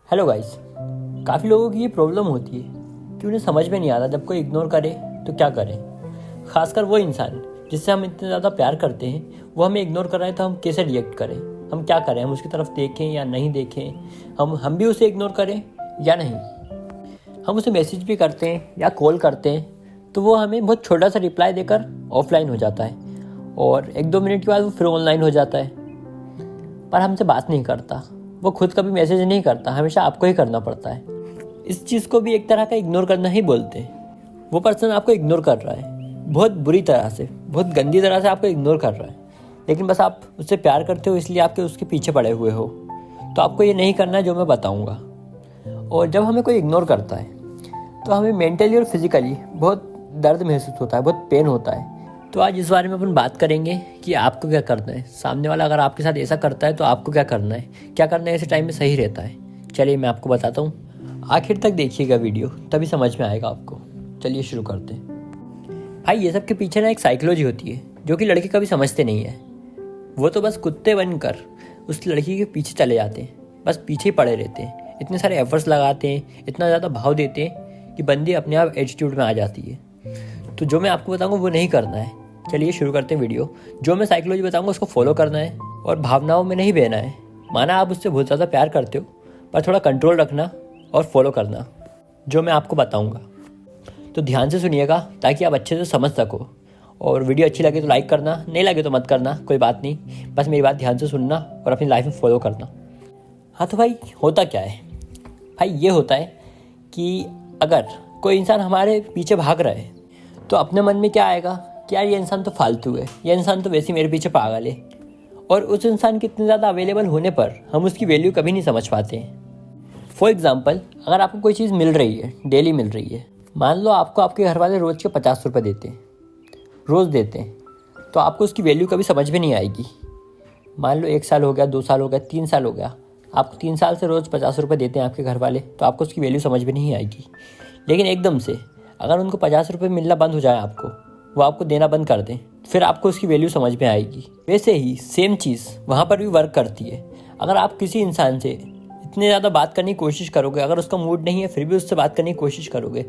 Hello guys. काफ़ी लोगों की ये प्रॉब्लम होती है कि उन्हें समझ में नहीं आता जब कोई इग्नोर करे तो क्या करें। खासकर वो इंसान जिससे हम इतने ज़्यादा प्यार करते हैं वो हमें इग्नोर कर रहा है तो हम कैसे रिएक्ट करें, हम क्या करें, हम उसकी तरफ देखें या नहीं देखें, हम भी उसे इग्नोर करें या नहीं। हम उसे मैसेज भी करते हैं या कॉल करते हैं तो वो हमें बहुत छोटा सा रिप्लाई देकर ऑफलाइन हो जाता है और 1-2 मिनट के बाद वो फिर ऑनलाइन हो जाता है, पर हमसे बात नहीं करता। वो खुद कभी मैसेज नहीं करता, हमेशा आपको ही करना पड़ता है। इस चीज़ को भी एक तरह का इग्नोर करना ही बोलते हैं। वो पर्सन आपको इग्नोर कर रहा है, बहुत बुरी तरह से, बहुत गंदी तरह से आपको इग्नोर कर रहा है, लेकिन बस आप उससे प्यार करते हो इसलिए आपके उसके पीछे पड़े हुए हो। तो आपको ये नहीं करना है जो मैं बताऊँगा। और जब हमें कोई इग्नोर करता है तो हमें मेंटली और फिजिकली बहुत दर्द महसूस होता है, बहुत पेन होता है। तो आज इस बारे में अपन बात करेंगे कि आपको क्या करना है। सामने वाला अगर आपके साथ ऐसा करता है तो आपको क्या करना है, क्या करना है ऐसे टाइम में सही रहता है। चलिए मैं आपको बताता हूँ, आखिर तक देखिएगा वीडियो, तभी समझ में आएगा आपको। चलिए शुरू करते हैं। भाई ये सब के पीछे ना एक साइकोलॉजी होती है जो कि लड़के कभी समझते नहीं है। वो तो बस कुत्ते बनकर उस लड़की के पीछे चले जाते हैं, बस पीछे ही पड़े रहते हैं, इतने सारे एफर्ट्स लगाते हैं, इतना ज़्यादा भाव देते हैं कि बंदी अपने आप एटीट्यूड में आ जाती है। तो जो मैं आपको बताऊंगा वो नहीं करना है। चलिए शुरू करते हैं वीडियो। जो मैं साइकोलॉजी बताऊंगा उसको फॉलो करना है और भावनाओं में नहीं बहना है। माना आप उससे बहुत ज़्यादा प्यार करते हो, पर थोड़ा कंट्रोल रखना और फॉलो करना जो मैं आपको बताऊंगा। तो ध्यान से सुनिएगा ताकि आप अच्छे से समझ सको। और वीडियो अच्छी लगे तो लाइक करना, नहीं लगे तो मत करना, कोई बात नहीं, बस मेरी बात ध्यान से सुनना और अपनी लाइफ में फॉलो करना। हाँ तो भाई होता क्या है? भाई ये होता है कि अगर कोई इंसान हमारे पीछे भाग रहा है तो अपने मन में क्या आएगा कि यार ये इंसान तो फालतू है, ये इंसान तो वैसे ही मेरे पीछे पागल है। और उस इंसान के इतने ज़्यादा अवेलेबल होने पर हम उसकी वैल्यू कभी नहीं समझ पाते हैं। फॉर एग्जांपल, अगर आपको कोई चीज़ मिल रही है, डेली मिल रही है, मान लो आपको आपके घर वाले रोज़ के 50 रुपये देते हैं, रोज़ देते हैं, तो आपको उसकी वैल्यू कभी समझ में नहीं आएगी। मान लो 1 साल हो गया, 2 साल हो गया, 3 साल हो गया, आपको 3 साल से रोज़ 50 रुपये देते हैं आपके घर वाले, तो आपको उसकी वैल्यू समझ में नहीं आएगी। लेकिन एकदम से अगर उनको 50 रुपये मिलना बंद हो जाए, आपको वो आपको देना बंद कर दें, फिर आपको उसकी वैल्यू समझ में आएगी। वैसे ही सेम चीज़ वहाँ पर भी वर्क करती है। अगर आप किसी इंसान से इतने ज़्यादा बात करने की कोशिश करोगे, अगर उसका मूड नहीं है फिर भी उससे बात करने की कोशिश करोगे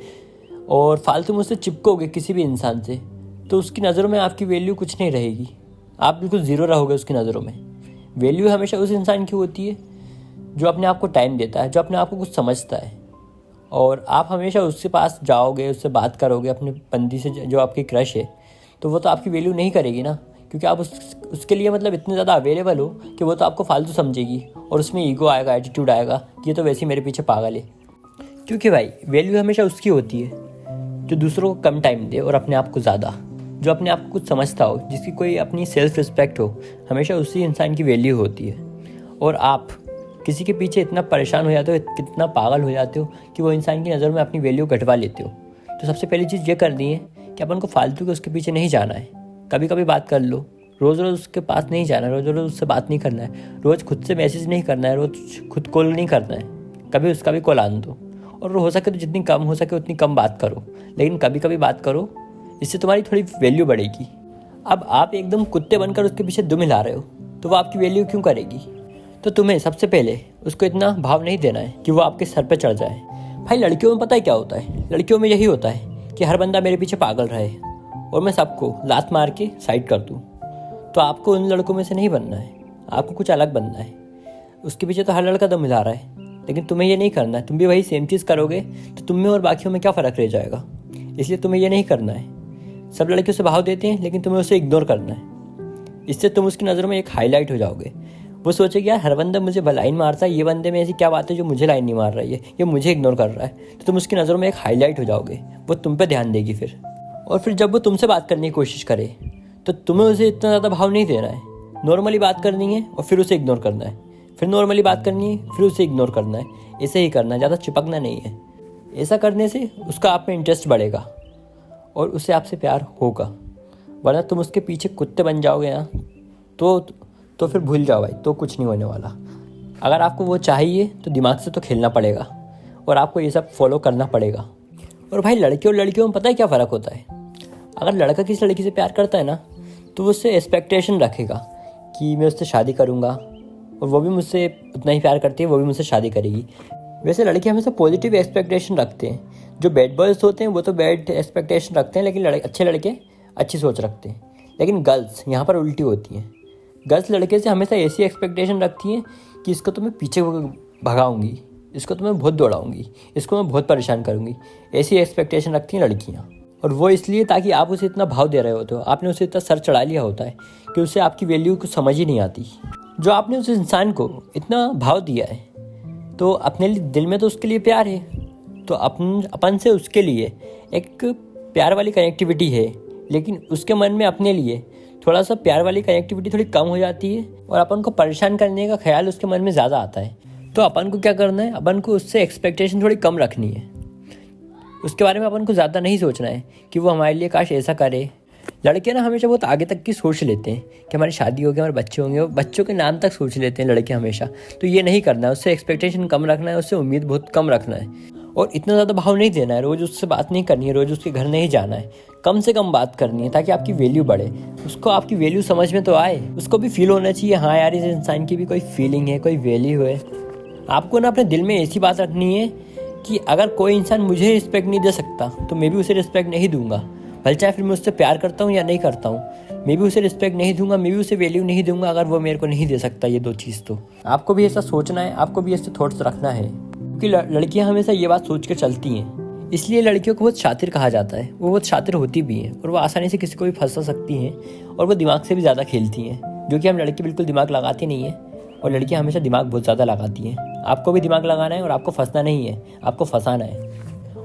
और फालतू में उससे चिपकोगे किसी भी इंसान से, तो उसकी नज़रों में आपकी वैल्यू कुछ नहीं रहेगी। आप बिल्कुल ज़ीरो रहोगे उसकी नज़रों में। वैल्यू हमेशा उस इंसान की होती है जो अपने आप को टाइम देता है, जो अपने आप को कुछ समझता है। और आप हमेशा उसके पास जाओगे, उससे बात करोगे अपने बंदी से जो आपकी क्रश है, तो वो तो आपकी वैल्यू नहीं करेगी ना, क्योंकि आप उसके लिए मतलब इतने ज़्यादा अवेलेबल हो कि वो तो आपको फालतू समझेगी और उसमें ईगो आएगा, एटीट्यूड आएगा कि ये तो वैसे ही मेरे पीछे पागल है। क्योंकि भाई वैल्यू हमेशा उसकी होती है जो दूसरों को कम टाइम दे और अपने आप को ज़्यादा, जो अपने आप को कुछ समझता हो, जिसकी कोई अपनी सेल्फ रिस्पेक्ट हो, हमेशा उसी इंसान की वैल्यू होती है। और आप किसी के पीछे इतना परेशान हो जाते हो, कितना पागल हो जाते हो कि वो इंसान की नज़र में अपनी वैल्यू घटवा लेते हो। तो सबसे पहली चीज़ ये करनी है कि अपन को फालतू के उसके पीछे नहीं जाना है। कभी कभी बात कर लो, रोज़ रोज़ उसके पास नहीं जाना है, रोज़ रोज़ उससे बात नहीं करना है, रोज़ खुद से मैसेज नहीं करना है, रोज़ खुद कॉल नहीं करना है, कभी उसका भी कॉल आन दो। और हो सके तो जितनी कम हो सके उतनी कम बात करो, लेकिन कभी कभी बात करो, इससे तुम्हारी थोड़ी वैल्यू बढ़ेगी। अब आप एकदम कुत्ते बनकर उसके पीछे दुम हिला रहे हो तो वो आपकी वैल्यू क्यों करेगी? तो तुम्हें सबसे पहले उसको इतना भाव नहीं देना है कि वो आपके सर पे चढ़ जाए। भाई लड़कियों में पता है क्या होता है? लड़कियों में यही होता है कि हर बंदा मेरे पीछे पागल रहे और मैं सबको लात मार के साइड कर दूँ। तो आपको उन लड़कों में से नहीं बनना है, आपको कुछ अलग बनना है। उसके पीछे तो हर लड़का दम हिला रहा है, लेकिन तुम्हें ये नहीं करना है। तुम भी वही सेम चीज़ करोगे तो तुम में और बाकियों में क्या फ़र्क रह जाएगा? इसलिए तुम्हें ये नहीं करना है। सब लड़के उसे भाव देते हैं लेकिन तुम्हें उसे इग्नोर करना है। इससे तुम उसकी नज़रों में एक हाईलाइट हो जाओगे। वो सोचेगी यार हर बंदा मुझे लाइन मारता है, ये बंदे में ऐसी क्या बात है जो मुझे लाइन नहीं मार रही है, ये मुझे इग्नोर कर रहा है। तो तुम उसकी नज़रों में एक हाईलाइट हो जाओगे, वो तुम पे ध्यान देगी फिर। और फिर जब वो तुमसे बात करने की कोशिश करे तो तुम्हें उसे इतना ज़्यादा भाव नहीं देना है। नॉर्मली बात करनी है और फिर उसे इग्नोर करना है, फिर नॉर्मली बात करनी है, फिर उसे इग्नोर करना है। ऐसे ही करना है, ज़्यादा चिपकना नहीं है। ऐसा करने से उसका आप में इंटरेस्ट बढ़ेगा और उससे आपसे प्यार होगा। वरना तुम उसके पीछे कुत्ते बन जाओगे ना तो फिर भूल जाओ भाई, तो कुछ नहीं होने वाला। अगर आपको वो चाहिए तो दिमाग से तो खेलना पड़ेगा और आपको ये सब फॉलो करना पड़ेगा। और भाई लड़के और लड़कियों में पता है क्या फ़र्क होता है? अगर लड़का किसी लड़की से प्यार करता है ना तो वो उससे एक्सपेक्टेशन रखेगा कि मैं उससे शादी करूँगा और वो भी मुझसे उतना ही प्यार करती है, वो भी मुझसे शादी करेगी। वैसे लड़के हमेशा पॉजिटिव एक्सपेक्टेशन रखते हैं, जो बैड बॉयज़ होते हैं वो तो बैड एक्सपेक्टेशन रखते हैं, लेकिन अच्छे लड़के अच्छी सोच रखते हैं। लेकिन गर्ल्स यहाँ पर उल्टी होती हैं। गर्ल्स लड़के से हमेशा ऐसी एक्सपेक्टेशन रखती हैं कि इसको तो मैं पीछे भगाऊंगी, इसको तो मैं बहुत दौड़ाऊंगी, इसको मैं बहुत परेशान करूंगी। ऐसी एक्सपेक्टेशन रखती हैं लड़कियाँ, और वो इसलिए ताकि आप उसे इतना भाव दे रहे होते हो, आपने उसे इतना सर चढ़ा लिया होता है कि उसे आपकी वैल्यू को समझ ही नहीं आती। जो आपने उस इंसान को इतना भाव दिया है तो अपने दिल में तो उसके लिए प्यार है, तो अपन से उसके लिए एक प्यार वाली कनेक्टिविटी है, लेकिन उसके मन में अपने लिए थोड़ा सा प्यार वाली कनेक्टिविटी थोड़ी कम हो जाती है और अपन को परेशान करने का ख्याल उसके मन में ज़्यादा आता है। तो अपन को क्या करना है, अपन को उससे एक्सपेक्टेशन थोड़ी कम रखनी है। उसके बारे में अपन को ज़्यादा नहीं सोचना है कि वो हमारे लिए काश ऐसा करे। लड़के ना हमेशा बहुत आगे तक की सोच लेते हैं कि हमारी शादी होगी, हमारे बच्चे होंगे, वो बच्चों के नाम तक सोच लेते हैं लड़के हमेशा। तो ये नहीं करना है, उससे एक्सपेक्टेशन कम रखना है, उससे उम्मीद बहुत कम रखना है और इतना ज़्यादा भाव नहीं देना है। रोज़ उससे बात नहीं करनी है, रोज़ उसके घर नहीं जाना है, कम से कम बात करनी है ताकि आपकी वैल्यू बढ़े, उसको आपकी वैल्यू समझ में तो आए, उसको भी फील होना चाहिए हाँ यार इस इंसान की भी कोई फीलिंग है, कोई वैल्यू है। आपको ना अपने दिल में ऐसी बात रखनी है कि अगर कोई इंसान मुझे रिस्पेक्ट नहीं दे सकता तो मैं भी उसे रिस्पेक्ट नहीं दूंगा, भले चाहे फिर मैं उससे प्यार करता हूँ या नहीं करता हूँ, मैं भी उसे रिस्पेक्ट नहीं दूंगा, मैं भी उसे वैल्यू नहीं दूंगा अगर वो मेरे को नहीं दे सकता। ये दो चीज़ तो आपको भी ऐसा सोचना है, आपको भी ऐसे थॉट्स रखना है, क्योंकि लड़कियाँ हमेशा ये बात सोच कर चलती हैं। इसलिए लड़कियों को बहुत शातिर कहा जाता है, वो बहुत शातिर होती भी हैं और वो आसानी से किसी को भी फंसा सकती हैं और वो दिमाग से भी ज़्यादा खेलती हैं, जो कि हम लड़के बिल्कुल दिमाग लगाते नहीं हैं और लड़कियाँ हमेशा दिमाग बहुत ज़्यादा लगाती हैं। आपको भी दिमाग लगाना है और आपको फंसना नहीं है, आपको फंसाना है।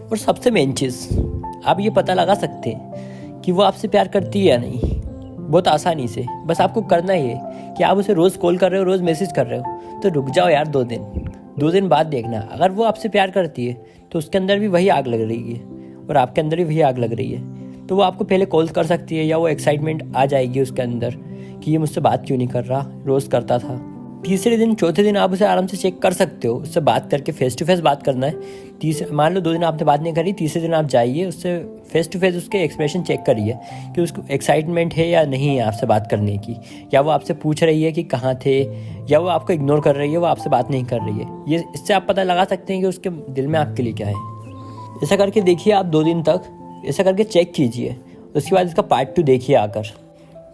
और सबसे मेन चीज़, आप ये पता लगा सकते हैं कि वो आपसे प्यार करती है या नहीं, बहुत आसानी से। बस आपको करना ही है कि आप उसे रोज़ कॉल कर रहे हो, रोज़ मैसेज कर रहे हो, तो रुक जाओ यार 2 दिन बाद देखना। अगर वो आपसे प्यार करती है तो उसके अंदर भी वही आग लग रही है और आपके अंदर भी वही आग लग रही है, तो वो आपको पहले कॉल कर सकती है या वो एक्साइटमेंट आ जाएगी उसके अंदर कि ये मुझसे बात क्यों नहीं कर रहा, रोज़ करता था। तीसरे दिन चौथे दिन आप उसे आराम से चेक कर सकते हो, उससे बात करके फेस टू फेस बात करना है। मान लो 2 दिन आपने बात नहीं करी, तीसरे दिन आप जाइए उससे फेस टू फेस उसके एक्सप्रेशन चेक करिए कि उसको एक्साइटमेंट है या नहीं है आपसे बात करने की, या वो आपसे पूछ रही है कि कहाँ थे, या वो आपको इग्नोर कर रही है, वो आपसे बात नहीं कर रही है। ये इससे आप पता लगा सकते हैं कि उसके दिल में आपके लिए क्या है। ऐसा करके देखिए आप 2 दिन तक ऐसा करके चेक कीजिए, उसके बाद इसका पार्ट 2 देखिए आकर।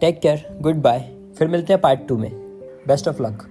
टेक केयर, गुड बाय, फिर मिलते हैं पार्ट 2 में। Best of luck.